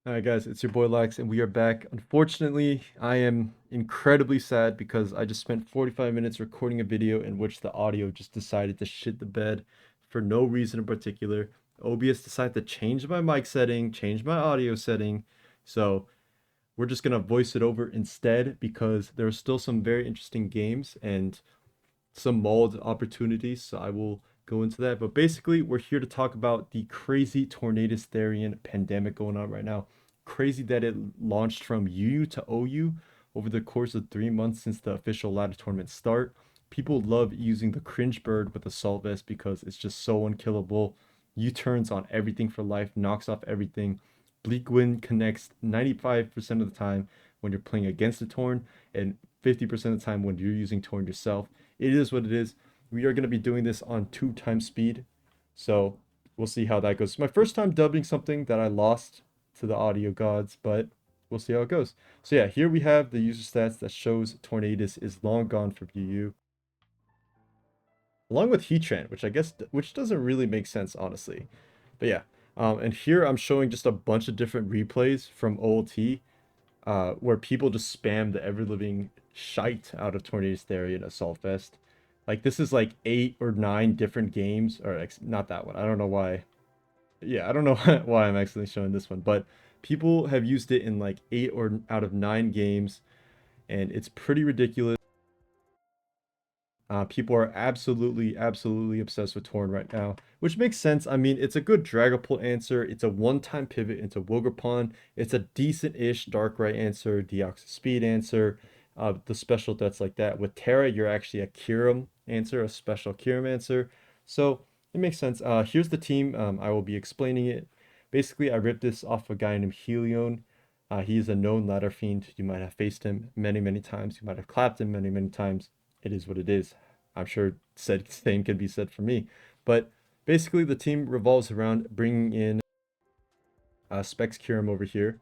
Alright guys, it's your boy Lex and we are back. Unfortunately, I am incredibly sad because I just spent 45 minutes recording a video in which the audio just decided to shit the bed for no reason in particular. OBS decided to change my mic setting, change my audio setting, so we're just gonna voice it over instead because there are still some very interesting games and some mold opportunities, so I will go into that. But basically, we're here to talk about the crazy Tornadus-Therian pandemic going on right now. Crazy that it launched from UU to OU over the course of 3 months since the official ladder tournament start. People love using the cringe bird with assault vest because it's just so unkillable. U-turns on everything for life, knocks off everything. Bleak wind connects 95% of the time when you're playing against a Torn, and 50% of the time when you're using Torn yourself. It is what it is. We are going to be doing this on 2 times speed. So we'll see how that goes. It's my first time dubbing something that I lost to the audio gods, but we'll see how it goes. So yeah, here we have the user stats that shows Tornadus is long gone from UU. Along with Heatran, which doesn't really make sense, honestly. But yeah, and here I'm showing just a bunch of different replays from OLT, where people just spam the ever-living shite out of Tornadus-Therian Assault Fest. Like, this is like 8 or 9 different games, or not that one. I don't know why. Yeah, I don't know why I'm actually showing this one, but people have used it in like 8 or out of 9 games, and it's pretty ridiculous. People are absolutely obsessed with Torn right now, which makes sense. I mean, it's a good Dragapult answer. It's a one-time pivot into Wogerpon. It's a decent-ish Darkrai answer, Deoxys Speed answer, the special threats like that. With Terra, you're actually a Kyurem answer, a special Kyurem answer. So it makes sense. Here's the team. I will be explaining it. Basically, I ripped this off a guy named Helion. He's a known ladder fiend. You might have faced him many times. You might have clapped him many times. It is what it is. I'm sure said same can be said for me. But basically, the team revolves around bringing in Specs Kyurem over here.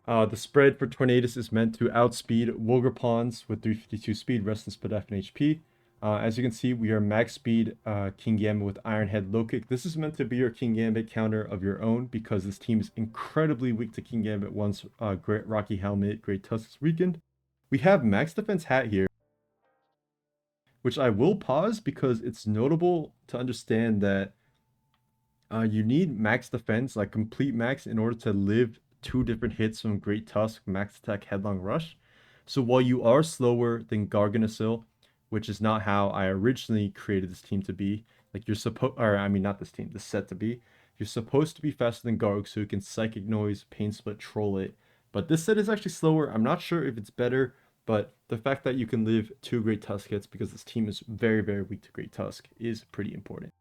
The spread for Tornadus is meant to outspeed Wogerpons with 352 speed, Restless but F and HP. As you can see, we are max speed Kingambit with Iron Head Low Kick. This is meant to be your Kingambit counter of your own because this team is incredibly weak to Kingambit once Great Rocky Helmet, Great Tusk is weakened. We have Max Defense Hat here, which I will pause because it's notable to understand that you need max defense, like complete max, in order to live 2 different hits from Great Tusk, Max Attack, Headlong Rush. So while you are slower than Garganacil, which is not how I originally created this team to be, like you're supposed, or I mean not this team, this set to be, you're supposed to be faster than Garg so you can Psychic Noise, Pain Split, Troll it. But this set is actually slower. I'm not sure if it's better, but the fact that you can live 2 Great Tusk hits because this team is very weak to Great Tusk is pretty important.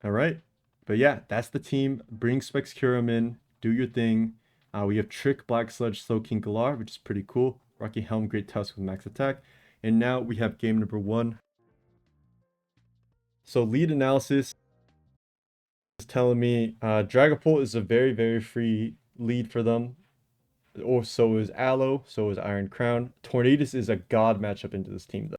All right. But yeah, that's the team. Bring Specs Kyurem in. Do your thing. We have Trick, Black Sludge, Slowking Galar, which is pretty cool. Rocky Helm, Great Tusk with max attack. And now we have game number 1. So lead analysis is telling me Dragapult is a very free lead for them. Or so is Aloe, so is Iron Crown. Tornadus is a god matchup into this team, though.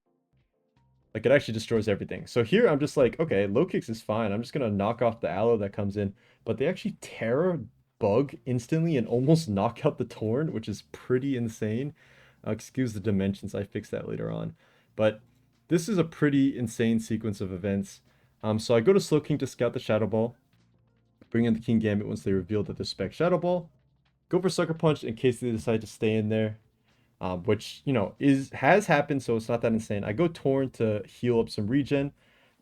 Like, it actually destroys everything. So here, I'm just like, okay, low kicks is fine. I'm just going to knock off the Aloe that comes in. But they actually Terra Bug instantly and almost knock out the Torn, which is pretty insane. Excuse the dimensions. I fix that later on. But this is a pretty insane sequence of events. So I go to Slowking to scout the Shadow Ball. Bring in the Kingambit once they reveal that they're Spec Shadow Ball. Go for Sucker Punch in case they decide to stay in there. Which, you know, has happened, so it's not that insane. I go Torn to heal up some regen,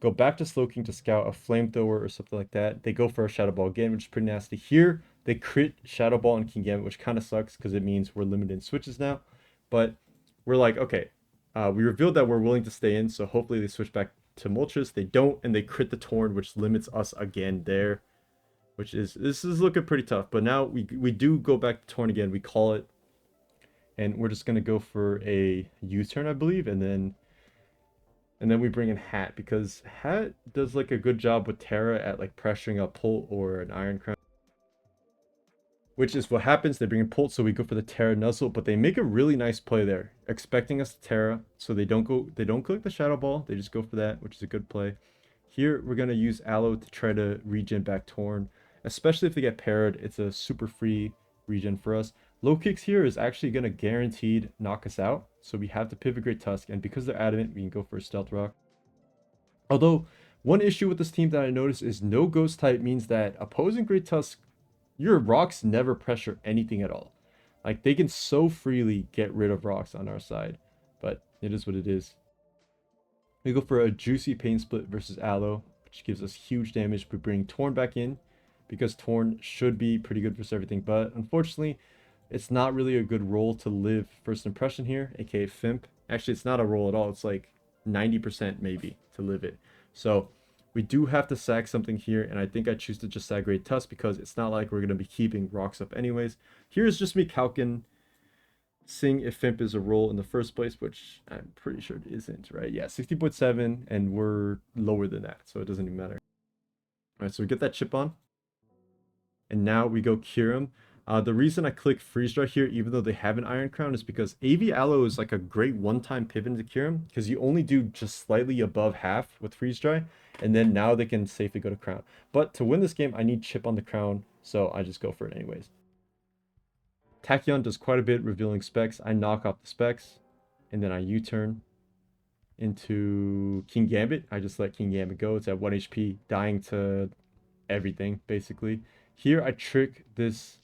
go back to Slowking to scout a Flamethrower or something like that. They go for a Shadow Ball again, which is pretty nasty. Here, they crit Shadow Ball and Kingambit, which kind of sucks because it means we're limited in switches now. But we're like, okay, we revealed that we're willing to stay in, so hopefully they switch back to Moltres. They don't, and they crit the Torn, which limits us again there, which is, this is looking pretty tough. But now we do go back to Torn again. We call it. And we're just gonna go for a U-turn, I believe, and then we bring in Hat because Hat does like a good job with Terra at like pressuring a Pult or an Iron Crown, which is what happens. They bring in Pult, so we go for the Terra Nuzzle, but they make a really nice play there, expecting us to Terra, so they don't click the Shadow Ball, they just go for that, which is a good play. Here, we're going to use Aloe to try to regen back Torn, especially if they get paired. It's a super free regen for us. Low kicks here is actually going to guaranteed knock us out, so we have to pivot Great Tusk, and because they're adamant, we can go for a Stealth Rock. Although, one issue with this team that I noticed is no Ghost type means that opposing Great Tusk, your rocks never pressure anything at all. Like, they can so freely get rid of rocks on our side, but it is what it is. We go for a juicy Pain Split versus Aloe, which gives us huge damage. We bring Torn back in, because Torn should be pretty good versus everything, but unfortunately, it's not really a good role to live first impression here, aka Fimp. Actually, it's not a role at all. It's like 90% maybe to live it. So we do have to sack something here, and I think I choose to just sack Great Tusk because it's not like we're going to be keeping rocks up anyways. Here's just me calcing, seeing if Fimp is a role in the first place, which I'm pretty sure it isn't, right? Yeah, 60.7, and we're lower than that, so it doesn't even matter. All right, so we get that chip on, and now we go cure him. The reason I click Freeze Dry here, even though they have an Iron Crown, is because AV Aloe is like a great one-time pivot to cure him, because you only do just slightly above half with Freeze Dry, and then now they can safely go to Crown. But to win this game, I need chip on the Crown, so I just go for it anyways. Tachyon does quite a bit, revealing specs. I knock off the specs, and then I U-turn into King Gambit. I just let King Gambit go. It's at 1 HP, dying to everything, basically. Here, I trick this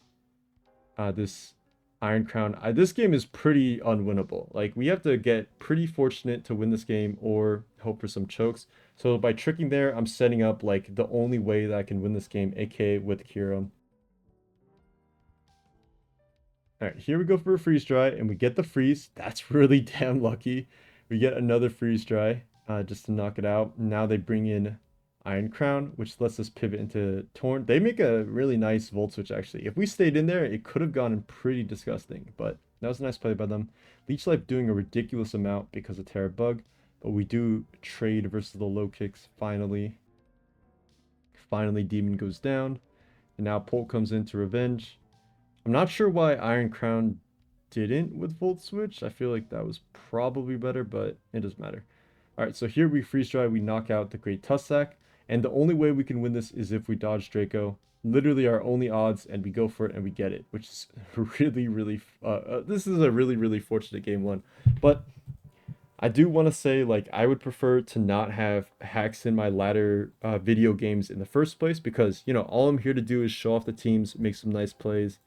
this Iron Crown. This game is pretty unwinnable. Like, we have to get pretty fortunate to win this game or hope for some chokes. So by tricking there, I'm setting up like the only way that I can win this game, aka with Kira. Alright, here we go for a freeze dry, and we get the freeze. That's really damn lucky. We get another freeze dry just to knock it out. Now they bring in Iron Crown, which lets us pivot into Torn. They make a really nice Volt Switch, actually. If we stayed in there, it could have gone pretty disgusting, but that was a nice play by them. Leech Life doing a ridiculous amount because of Terra Bug, but we do trade versus the low kicks, finally. Finally, Demon goes down, and now Pult comes in to revenge. I'm not sure why Iron Crown didn't with Volt Switch. I feel like that was probably better, but it doesn't matter. Alright, so here we freeze dry, we knock out the Great Tussac, and the only way we can win this is if we dodge Draco. Literally our only odds, and we go for it and we get it, which is really, this is a really fortunate game one. But I do want to say, like, I would prefer to not have hacks in my ladder video games in the first place, because, you know, all I'm here to do is show off the teams, make some nice plays,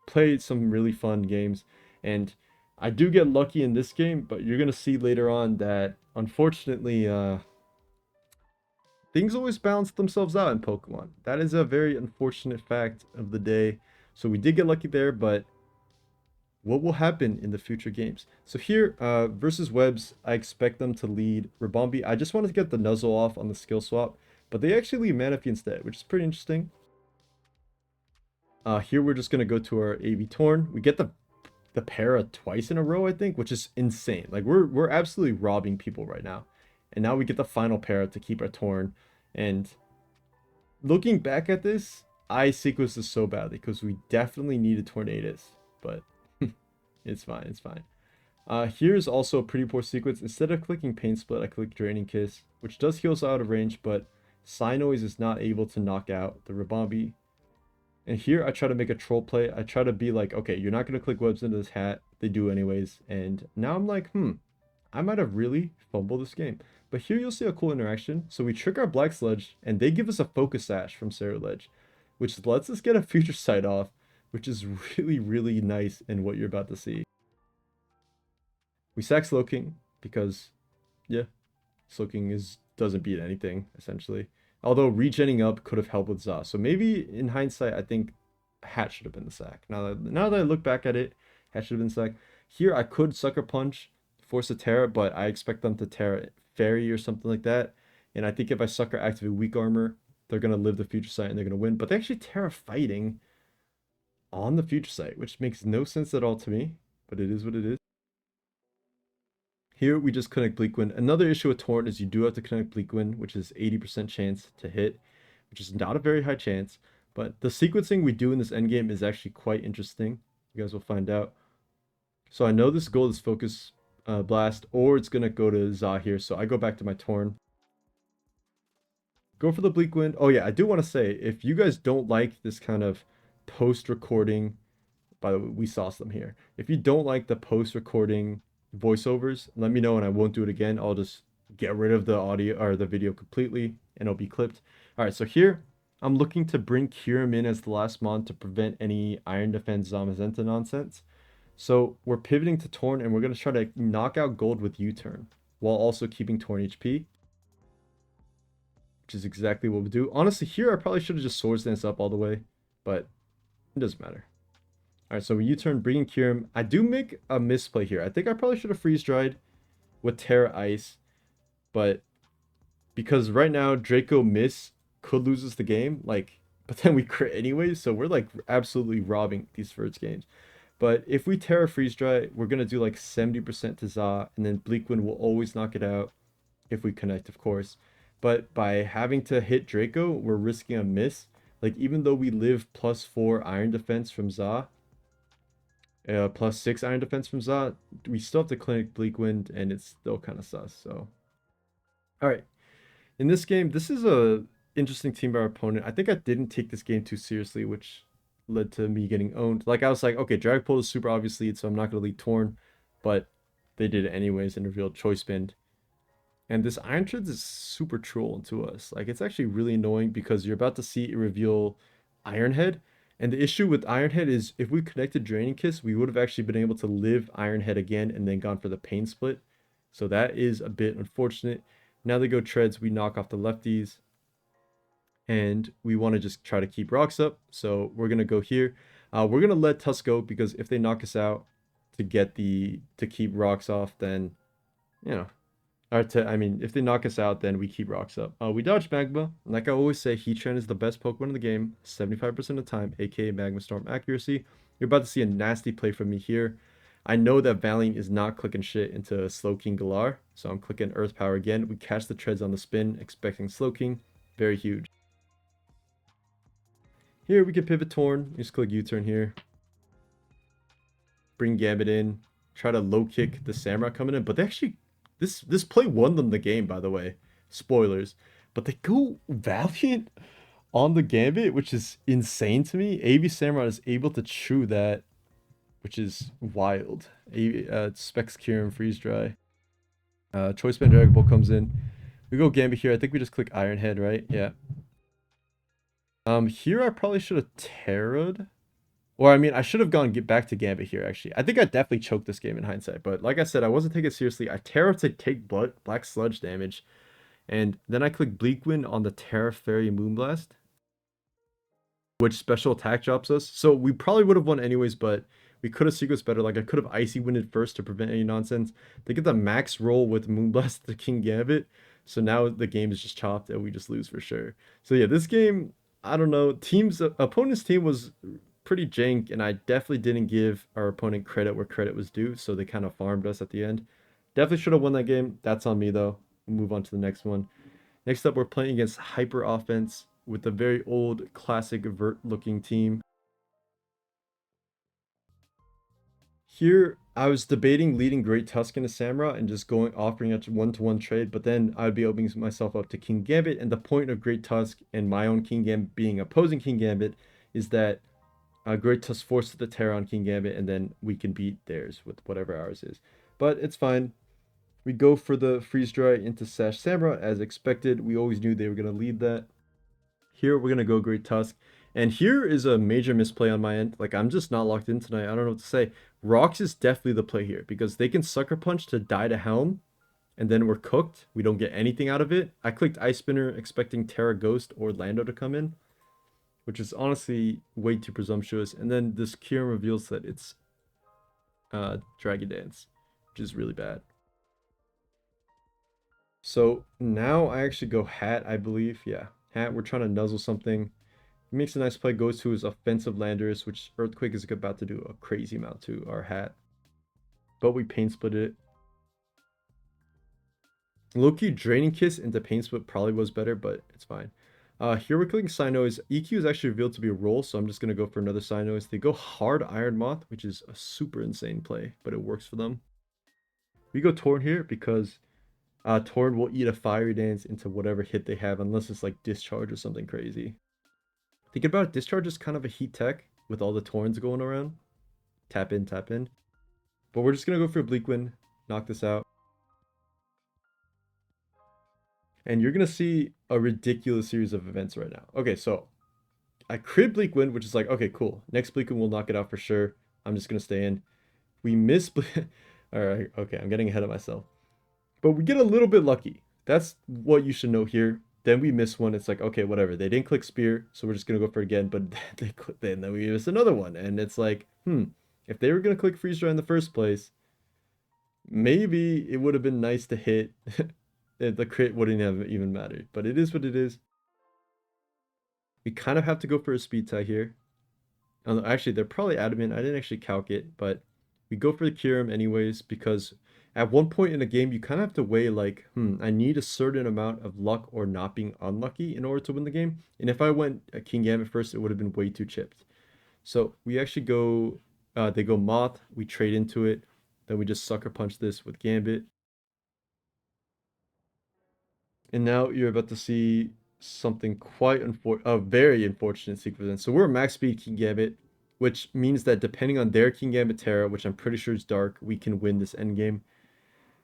play some really fun games, and I do get lucky in this game, but you're gonna see later on that unfortunately things always balance themselves out in Pokemon. That is a very unfortunate fact of the day. So we did get lucky there, but what will happen in the future games? So here, versus Webs, I expect them to lead Ribombee. I just wanted to get the Nuzzle off on the skill swap, but they actually lead Manaphy instead, which is pretty interesting. Here we're just gonna go to our AV Torn. We get the para twice in a row, I think, which is insane. Like, we're absolutely robbing people right now. And now we get the final para to keep our Torn. And looking back at this, I sequenced this so badly because we definitely needed Tornadus, but it's fine, it's fine. Here's also a pretty poor sequence. Instead of clicking Pain Split, I click Draining Kiss, which does heal us out of range, but Psynoise is not able to knock out the Ribombee. And here I try to make a troll play. I try to be like, okay, you're not going to click webs into this hat. They do anyways. And now I'm like, I might have really fumbled this game. But here you'll see a cool interaction. So we trick our Black Sludge, and they give us a Focus Sash from Ceruledge, which lets us get a Future Sight off, which is really nice in what you're about to see. We sack Slowking because, yeah, Slowking doesn't beat anything, essentially. Although regenning up could have helped with Za. So maybe in hindsight, I think Hat should have been the sack. Now that I look back at it, Hat should have been the sack. Here I could Sucker Punch, force a Terra, but I expect them to Terra Fairy or something like that. And I think if I Sucker activate Weak Armor, they're going to live the Future Sight and they're going to win. But they actually Terra Fighting on the Future Sight, which makes no sense at all to me. But it is what it is. Here we just connect Bleak Wind. Another issue with Torrent is you do have to connect Bleak Wind, which is 80% chance to hit, which is not a very high chance. But the sequencing we do in this endgame is actually quite interesting. You guys will find out. So I know this gold is focus blast, or it's gonna go to Za here. So I go back to my Torn. Go for the Bleak Wind. Oh yeah, I do want to say, if you guys don't like this kind of post-recording, by the way, we sauce them here. If you don't like the post-recording voiceovers, let me know and I won't do it again. I'll just get rid of the audio or the video completely and it'll be clipped. All right, so here I'm looking to bring Kyurem in as the last mon to prevent any Iron Defense Zamazenta nonsense. So we're pivoting to Torn and we're going to try to knock out gold with U-turn while also keeping Torn HP, which is exactly what we do. Honestly, here I probably should have just Swords Dance up all the way, but it doesn't matter. All right, so we U-turn, bringing Kyurem. I do make a misplay here. I think I probably should have Freeze Dried with Terra Ice, but because right now Draco Miss could lose us the game, like, but then we crit anyways, so we're like absolutely robbing these first games. But if we Terra Freeze Dry, we're gonna do like 70% to Za, and then Bleak Wind will always knock it out if we connect, of course. But by having to hit Draco, we're risking a miss. Like, even though we live +4 Iron Defense from Za, +6 Iron Defense from Za, we still have to clinic Bleak Wind, and it's still kind of sus, so. Alright, in this game, this is a interesting team by our opponent. I think I didn't take this game too seriously, which led to me getting owned. Like, I was like, okay, Dragapult is super obvious lead, so I'm not going to lead Torn, but they did it anyways and revealed Choice Band. And this Iron Treads is super trolling to us. Like, it's actually really annoying because you're about to see it reveal Iron Head. And the issue with Iron Head is if we connected Draining Kiss, we would have actually been able to live Iron Head again and then gone for the Pain Split. So that is a bit unfortunate. Now they go Treads, we knock off the lefties. And we want to just try to keep rocks up. So we're going to go here. We're going to let Tusk go because if they knock us out to keep rocks off, then, you know, if they knock us out, then we keep rocks up. We dodge Magma. Like I always say, Heatran is the best Pokemon in the game, 75% of the time, aka Magma Storm accuracy. You're about to see a nasty play from me here. I know that Valiant is not clicking shit into Slowking Galar, so I'm clicking Earth Power again. We catch the Treads on the spin, expecting Slowking. Very huge. Here we can pivot Torn. Just click U-turn here. Bring Gambit in. Try to low kick the Samurai coming in, but they actually this play won them the game, by the way. Spoilers. But they go Valiant on the Gambit, which is insane to me. AV Samurai is able to chew that, which is wild. Specs Kyurem Freeze Dry. Choice Band Dragon Ball comes in. We go Gambit here. I think we just click Iron Head, right? Yeah. Here I probably should have Terra'd. Or, I mean, I should have get back to Gambit here, actually. I think I definitely choked this game in hindsight. But like I said, I wasn't taking it seriously. I Terra to take Black Sludge damage. And then I click Bleak Wind on the Terra Fairy Moonblast, which special attack drops us. So we probably would have won anyways, but we could have sequenced better. Like, I could have Icy Winded first to prevent any nonsense. They get the max roll with Moonblast to King Gambit. So now the game is just chopped and we just lose for sure. So yeah, this game, I don't know. Opponent's team was pretty jank, and I definitely didn't give our opponent credit where credit was due, so they kind of farmed us at the end. Definitely should have won that game. That's on me, though. We'll move on to the next one. Next up, we're playing against Hyper Offense with a very old, classic, vert-looking team. Here, I was debating leading Great Tusk into Samurott and just offering a one-to-one trade, but then I'd be opening myself up to King Gambit, and the point of Great Tusk and my own King Gambit being opposing King Gambit is that Great Tusk forces the Terra on King Gambit, and then we can beat theirs with whatever ours is. But it's fine. We go for the Freeze Dry into Sash Samurott as expected. We always knew they were going to lead that. Here, we're going to go Great Tusk. And here is a major misplay on my end. Like, I'm just not locked in tonight. I don't know what to say. Rocks is definitely the play here because they can Sucker Punch to die to Helm, and then we're cooked. We don't get anything out of it. I clicked Ice Spinner expecting Terra Ghost or Lando to come in, which is honestly way too presumptuous. And then this Kyurem reveals that it's Dragon Dance, which is really bad. So now I actually go Hat, I believe. Yeah, Hat, we're trying to nuzzle something. He makes a nice play, goes to his offensive Landers, which Earthquake is about to do a crazy amount to our Hat. But we Pain Split it. Low-key Draining Kiss into Pain Split probably was better, but it's fine. Here we're clicking Cynoise. EQ is actually revealed to be a roll, so I'm just going to go for another Cynoise. They go hard Iron Moth, which is a super insane play, but it works for them. We go Torn here because Torn will eat a Fiery Dance into whatever hit they have, unless it's like Discharge or something crazy. Thinking about it, Discharge is kind of a heat tech with all the Torns going around. Tap in, tap in. But we're just going to go for a Bleak Wind, knock this out. And you're going to see a ridiculous series of events right now. Okay, so I crit Bleak Wind, which is like, okay, cool. Next Bleak Wind will knock it out for sure. I'm just going to stay in. We miss... All right, okay, I'm getting ahead of myself. But we get a little bit lucky. That's what you should know here. Then we miss one. It's like, okay, whatever. They didn't click Spear, so we're just going to go for it again. But then we miss another one. And it's like, if they were going to click Freeze Dry in the first place, maybe it would have been nice to hit. The crit wouldn't have even mattered. But it is what it is. We kind of have to go for a speed tie here. Actually, they're probably adamant. I didn't actually calc it, but we go for the Kyurem anyways because at one point in the game, you kind of have to weigh like, I need a certain amount of luck or not being unlucky in order to win the game. And if I went King Gambit first, it would have been way too chipped. So we actually go, they go Moth, we trade into it, then we just sucker punch this with Gambit. And now you're about to see something quite a very unfortunate sequence. So we're max speed King Gambit, which means that depending on their King Gambit Terra, which I'm pretty sure is dark, we can win this endgame.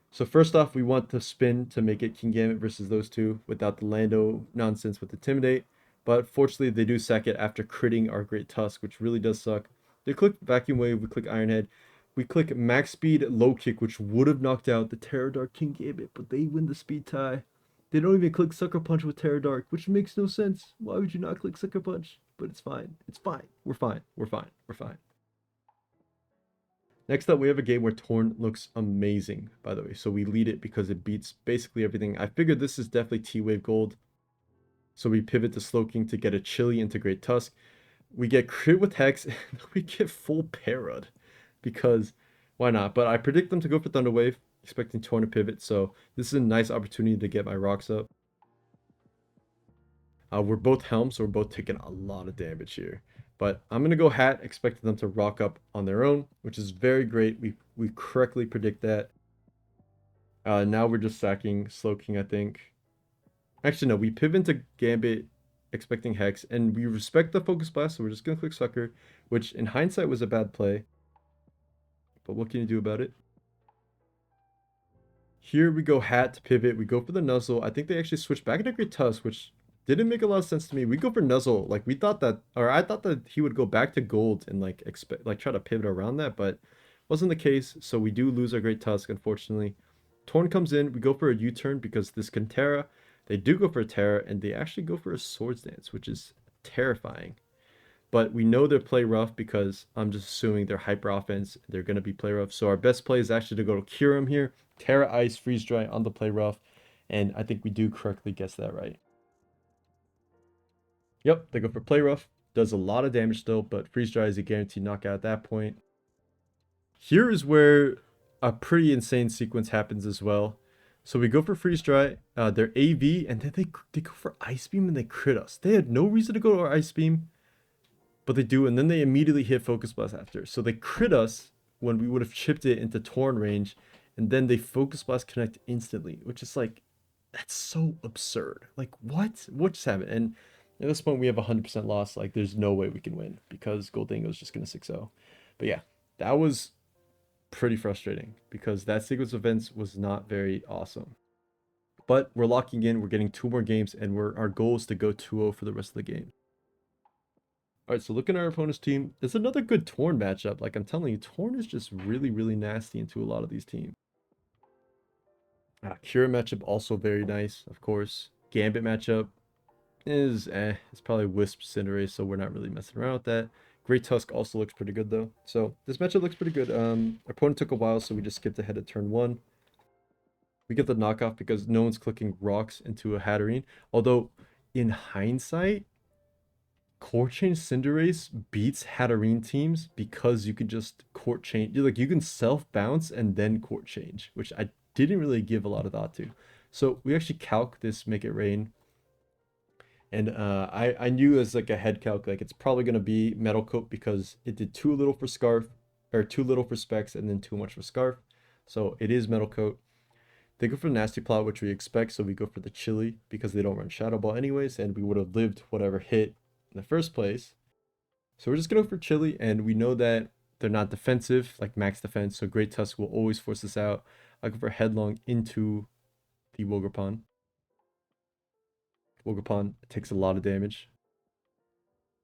So first off, we want the spin to make it King Gambit versus those two without the Lando nonsense with Intimidate. But fortunately, they do sack it after critting our Great Tusk, which really does suck. They click Vacuum Wave, we click Iron Head. We click Max Speed Low Kick, which would have knocked out the Terra Dark King Gambit, but they win the speed tie. They don't even click Sucker Punch with Terra Dark, which makes no sense. Why would you not click Sucker Punch? But it's fine. It's fine. We're fine. We're fine. We're fine. Next up, we have a game where Torn looks amazing, by the way. So we lead it because it beats basically everything. I figured this is definitely T-Wave Gold. So we pivot to Slowking to get a Chili into Great Tusk. We get crit with Hex, and we get full Parad. Because, why not? But I predict them to go for Thunder Wave, expecting Torn to pivot. So this is a nice opportunity to get my rocks up. We're both Helms, so we're both taking a lot of damage here. But I'm going to go Hat, expecting them to rock up on their own, which is very great. We correctly predict that. Now we're just sacking Slowking, I think. Actually, no, we pivot into Gambit, expecting Hex, and we respect the Focus Blast, so we're just going to click Sucker, which in hindsight was a bad play. But what can you do about it? Here we go Hat to pivot. We go for the Nuzzle. I think they actually switched back into Great Tusk, which didn't make a lot of sense to me. We go for Nuzzle. Like we thought that, or I thought that he would go back to Gold and like try to pivot around that, but wasn't the case. So we do lose our Great Tusk, unfortunately. Torn comes in. We go for a U-turn because this can Terra. They do go for a Terra, and they actually go for a Swords Dance, which is terrifying. But we know they're play rough because I'm just assuming they're hyper offense. They're going to be play rough. So our best play is actually to go to Kyurem here. Terra Ice, Freeze Dry on the play rough. And I think we do correctly guess that right. Yep, they go for play rough. Does a lot of damage still, but Freeze Dry is a guaranteed knockout at that point. Here is where a pretty insane sequence happens as well. So we go for Freeze Dry, their AV, and then they go for Ice Beam and they crit us. They had no reason to go to our Ice Beam, but they do, and then they immediately hit Focus Blast after. So they crit us when we would have chipped it into Torn range, and then they Focus Blast connect instantly, which is like, that's so absurd. Like, what? What just happened? And at this point, we have 100% loss. Like, there's no way we can win because Goldingo is just going to 6-0. But yeah, that was pretty frustrating because that sequence of events was not very awesome. But we're locking in. We're getting 2 more games, and our goal is to go 2-0 for the rest of the game. All right, so looking at our opponent's team, it's another good Torn matchup. Like I'm telling you, Torn is just really, really nasty into a lot of these teams. Cura matchup also very nice, of course. Gambit matchup is it's probably Wisp Cinderace, so we're not really messing around with that. Great Tusk also looks pretty good though. So this matchup looks pretty good. Our opponent took a while, so we just skipped ahead at turn 1. We get the knockoff because no one's clicking rocks into a Hatterene. Although in hindsight, Court Change Cinderace beats Hatterene teams because you could just Court Change. Like you can self bounce and then Court Change, which I didn't really give a lot of thought to. So we actually calc this Make It Rain. And I knew as like a head calc, like it's probably gonna be Metal Coat because it did too little for Scarf, or too little for Specs, and then too much for Scarf. So it is Metal Coat. They go for the Nasty Plot, which we expect, so we go for the Chili because they don't run Shadow Ball anyways, and we would have lived whatever hit in the first place. So we're just gonna go for Chili, and we know that they're not defensive, like max defense, so Great Tusk will always force us out. I go for Headlong into the Wogerpon. Wogerpon takes a lot of damage.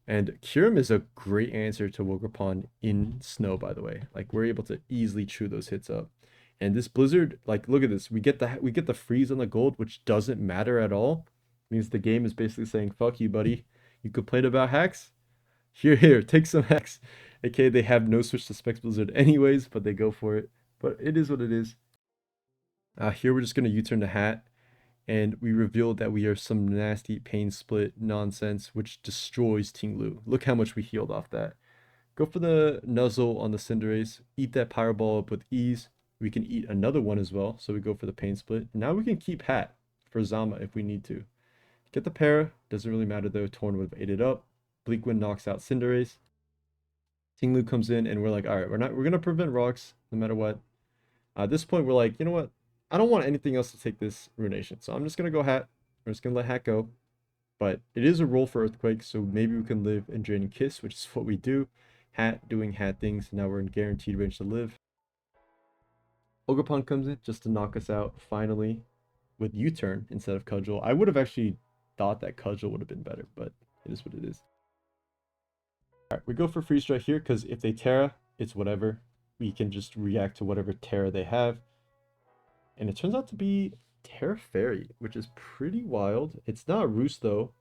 And Kyurem is a great answer to Wogerpon in snow, by the way. Like we're able to easily chew those hits up. And this Blizzard, like look at this. We get the freeze on the gold, which doesn't matter at all. Means the game is basically saying, fuck you, buddy. You complain about hacks? Here, take some hacks. Okay, they have no switch to Specs Blizzard anyways, but they go for it. But it is what it is. Here we're just gonna U-turn the hat, and we reveal that we are some nasty pain split nonsense, which destroys Ting Look how much we healed off that. Go for the Nuzzle on the Cinderace, eat that Pyro Ball up with ease. We can eat another one as well, so we go for the pain split. Now we can keep hat for Zama if we need to. Get the para, doesn't really matter though, Torn would have ate it up. Bleak Wind knocks out Cinderace. Ting comes in and we're like, all right, we're gonna prevent rocks no matter what. At this point, we're like, you know what? I don't want anything else to take this Ruination. So I'm just going to go Hat. We're just going to let Hat go. But it is a roll for Earthquake, so maybe we can live in Draining Kiss, which is what we do. Hat doing Hat things. Now we're in guaranteed range to live. Ogerpon comes in just to knock us out, finally, with U-turn instead of Cudgel. I would have actually thought that Cudgel would have been better, but it is what it is. Alright, we go for Freeze Dry here, because if they Terra, it's whatever. We can just react to whatever Terra they have. And it turns out to be Terra Fairy, which is pretty wild. It's not Roost though,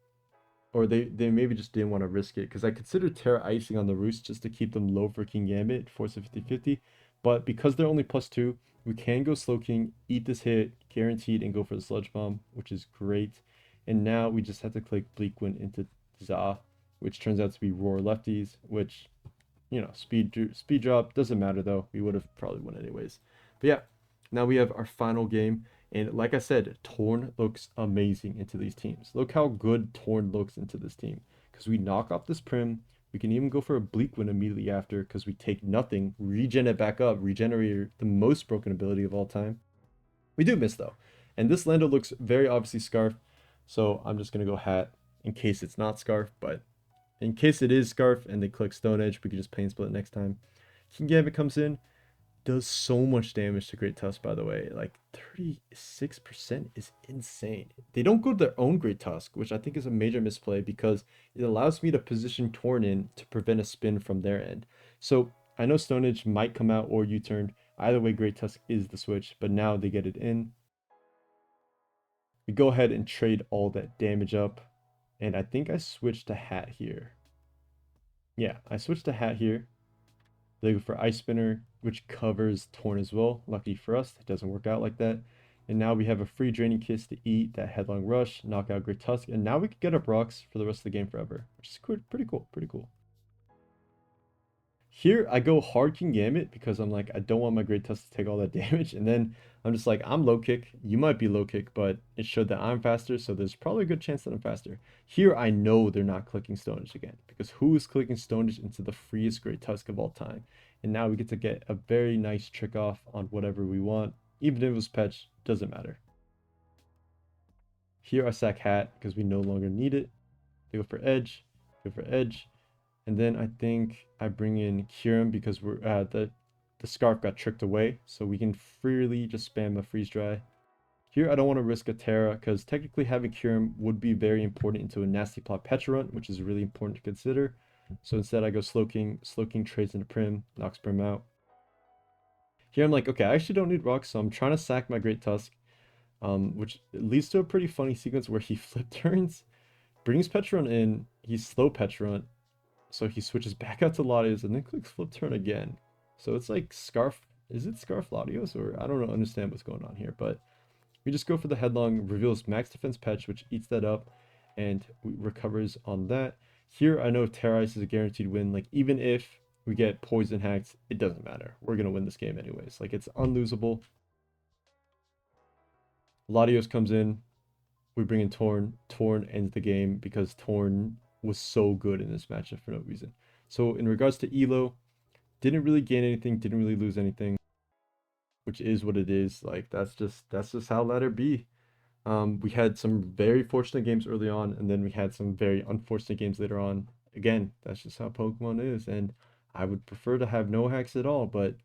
or they maybe just didn't want to risk it, because I considered Terra Icing on the Roost just to keep them low for King Gambit, force a 50-50. But because they're only +2, we can go Slowking, eat this hit, guaranteed, and go for the Sludge Bomb, which is great. And now we just have to click Bleak Wind into Za, which turns out to be Roar Lefties, which, you know, speed drop, doesn't matter though. We would have probably won anyways. But yeah, now we have our final game, and like I said, Torn looks amazing into these teams. Look how good Torn looks into this team, because we knock off this Prim. We can even go for a Bleak Wind immediately after, because we take nothing, regen it back up, regenerate the most broken ability of all time. We do miss though, and this Lando looks very obviously Scarf, so I'm just gonna go Hat in case it's not Scarf, but in case it is Scarf and they click Stone Edge, we can just Pain Split next time. King Gambit comes in, does so much damage to Great Tusk, by the way. Like 36% is insane. They don't go to their own Great Tusk, which I think is a major misplay because it allows me to position Torn in to prevent a spin from their end. So I know Stone Edge might come out or U-turn. Either way, Great Tusk is the switch, but now they get it in. We go ahead and trade all that damage up. And I think I switched to Hat here. Yeah, I switched to Hat here. They go for Ice Spinner, which covers Torn as well. Lucky for us, it doesn't work out like that. And now we have a free Draining Kiss to eat that Headlong Rush, knock out Great Tusk, and now we can get up rocks for the rest of the game forever, which is pretty cool, pretty cool. Here, I go hard King Gambit because I'm like, I don't want my Great Tusk to take all that damage. And then I'm just like, I'm low kick. You might be low kick, but it showed that I'm faster. So there's probably a good chance that I'm faster. Here, I know they're not clicking Stone Edge again because who is clicking Stone Edge into the freest Great Tusk of all time? And now we get to get a very nice trick off on whatever we want. Even if it was Petch, doesn't matter. Here, I sack Hat because we no longer need it. They go for Edge, go for Edge. And then I think I bring in Kyurem because we're the Scarf got tricked away, so we can freely just spam a Freeze Dry. Here I don't want to risk a Terra because technically having Kyurem would be very important into a Nasty Plot Petrarun, which is really important to consider. So instead I go Slowking. Slowking trades into Prim, knocks Prim out. Here I'm like, okay, I actually don't need rocks, so I'm trying to sack my Great Tusk, which leads to a pretty funny sequence where he flip turns, brings Petrarun in, he's slow Petrarun, so he switches back out to Latios and then clicks flip turn again. So it's like Scarf. Is it Scarf Latios? Or I don't understand what's going on here. But we just go for the Headlong, reveals max defense Petch, which eats that up and recovers on that. Here, I know Terra Ice is a guaranteed win. Like, even if we get poison hacked, it doesn't matter. We're going to win this game anyways. Like, it's unlosable. Latios comes in. we bring in Torn. Torn ends the game because Torn was so good in this matchup for no reason. So in regards to Elo, didn't really gain anything, didn't really lose anything, which is what it is. Like that's just how let it be. We had some very fortunate games early on, and then we had some very unfortunate games later on. Again, that's just how Pokemon is, and I would prefer to have no hacks at all, but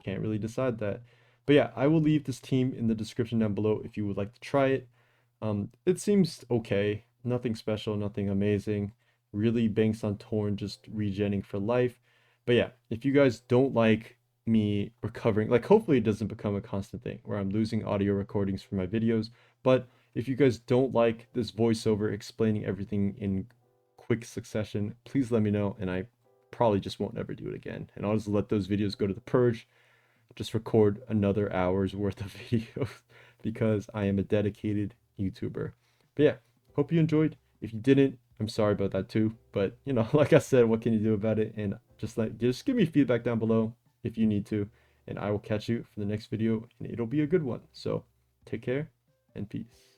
can't really decide that. But yeah, I will leave this team in the description down below if you would like to try it. It seems okay, nothing special, nothing amazing. Really banks on Torn just regenning for life. But yeah, if you guys don't like me recovering, like hopefully it doesn't become a constant thing where I'm losing audio recordings for my videos. But if you guys don't like this voiceover explaining everything in quick succession, please let me know, and I probably just won't ever do it again. And I'll just let those videos go to the purge, just record another hour's worth of videos because I am a dedicated YouTuber. But yeah, hope you enjoyed. If you didn't, I'm sorry about that too. But you know, like I said, what can you do about it? And just give me feedback down below if you need to, and I will catch you for the next video, and it'll be a good one. So take care and peace.